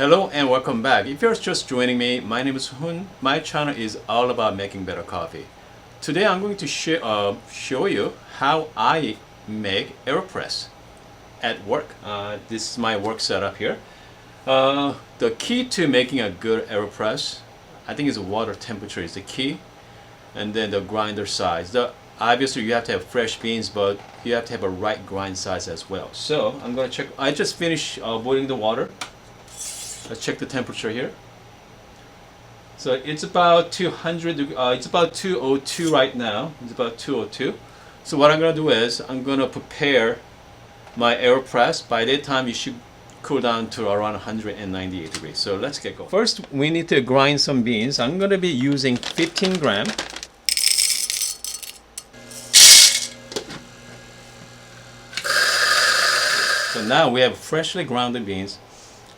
Hello and welcome back. If you're just joining me, my name is Hun. My channel is all about making better coffee. Today I'm going to show you how I make Aeropress at work. This is my work setup here. The key to making a good Aeropress, I think, is water temperature is the key, and then the grinder size. Obviously you have to have fresh beans, but you have to have a right grind size as well. So I'm going to check. I just finished boiling the water. Let's check the temperature here. So it's about 200. It's about 202 right now. It's about 202. So what I'm gonna do is I'm gonna prepare my Aeropress. By that time, you should cool down to around 198 degrees. So let's get going. First, we need to grind some beans. I'm gonna be using 15 gram. So now we have freshly grounded beans.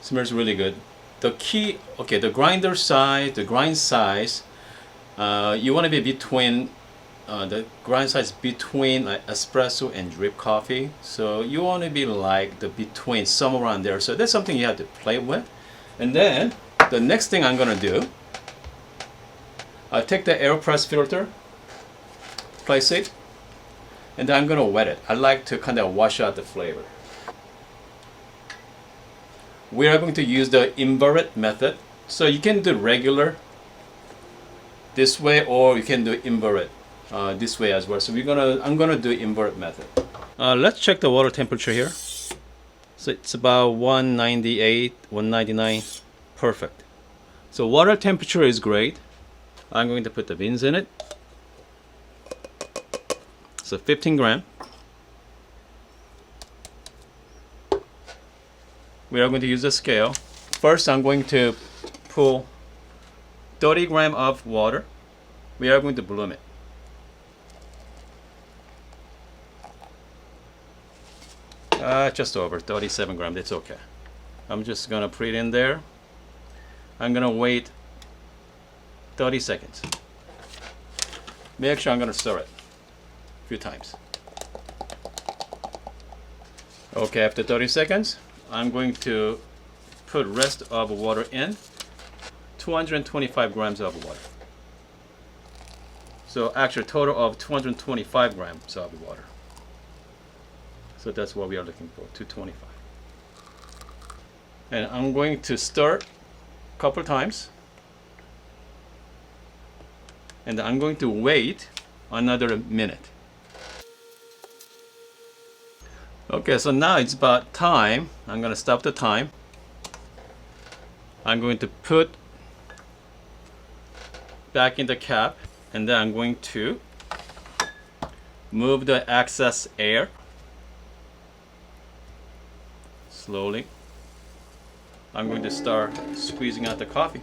Smells really good. The key, the grinder size, the grind size, you want to be between the grind size between like espresso and drip coffee. So you want to be like the between, somewhere around there. So that's something you have to play with. And then the next thing I'm gonna do, I take the Aeropress filter, place it, and then I'm gonna wet it. I like to kind of wash out the flavor. We are going to use the invert method. So you can do regular this way, or you can do invert this way as well. So I'm gonna do invert method. Let's check the water temperature here. So it's about 198, 199, perfect. So water temperature is great. I'm going to put the beans in it. So 15 gram. We are going to use a scale. First, I'm going to pull 30 gram of water. We are going to bloom it. Just over 37 gram, that's okay. I'm just gonna put it in there. I'm gonna wait 30 seconds. Make sure I'm gonna stir it a few times. Okay, after 30 seconds, I'm going to put rest of water in, 225 grams of water. So actually total of 225 grams of water. So that's what we are looking for, 225. And I'm going to stir a couple times. And I'm going to wait another minute. Okay, so now it's about time. I'm going to stop the time. I'm going to put back in the cap, and then I'm going to move the excess air slowly. I'm going to start squeezing out the coffee.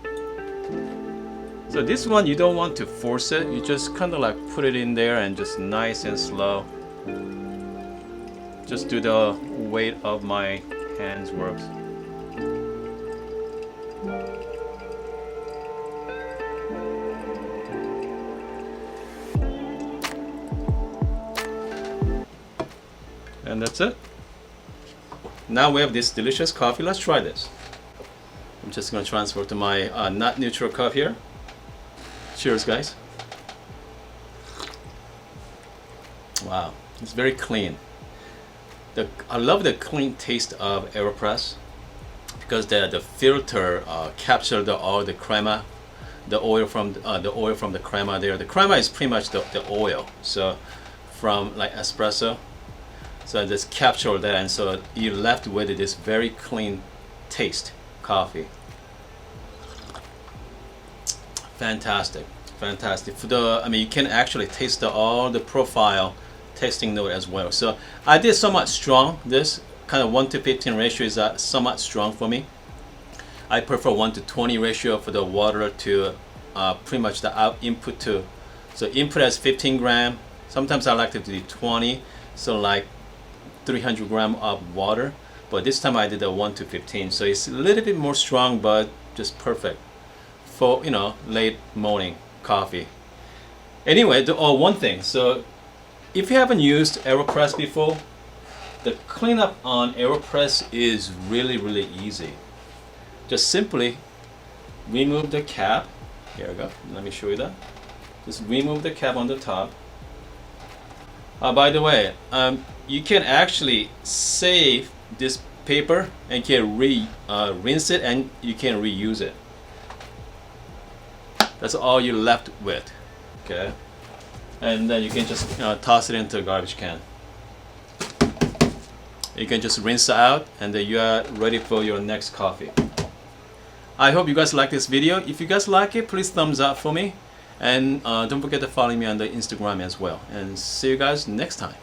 So this one, you don't want to force it. You just kind of like put it in there and just nice and slow. Just do the weight of my hands works. And that's it. Now we have this delicious coffee. Let's try this. I'm just going to transfer to my not neutral cup here. Cheers, guys. Wow, it's very clean. I love the clean taste of Aeropress because the filter captured all the crema, the oil from the crema there. The crema is pretty much the oil, so from like espresso. So I just captured that, and so you're left with this very clean taste coffee. Fantastic, fantastic. You can actually taste all the profile tasting note as well. So I did somewhat strong. This kind of 1:15 ratio is somewhat strong for me. I prefer 1:20 ratio for the water to pretty much the input to. So input as 15 gram. Sometimes I like to do 20, so like 300 gram of water. But this time I did a 1:15, so it's a little bit more strong, but just perfect for late morning coffee. Anyway, one thing. So if you haven't used Aeropress before, the cleanup on Aeropress is really, really easy. just simply remove the cap. Here we go. Let me show you that. Just remove the cap on the top. By the way, you can actually save this paper and can rinse it, and you can reuse it. That's all you're left with. Okay, and then you can just toss it into a garbage can. You can just rinse it out, and then you are ready for your next coffee. I hope you guys like this video. If you guys like it, please thumbs up for me, and don't forget to follow me on the Instagram as well. And see you guys next time.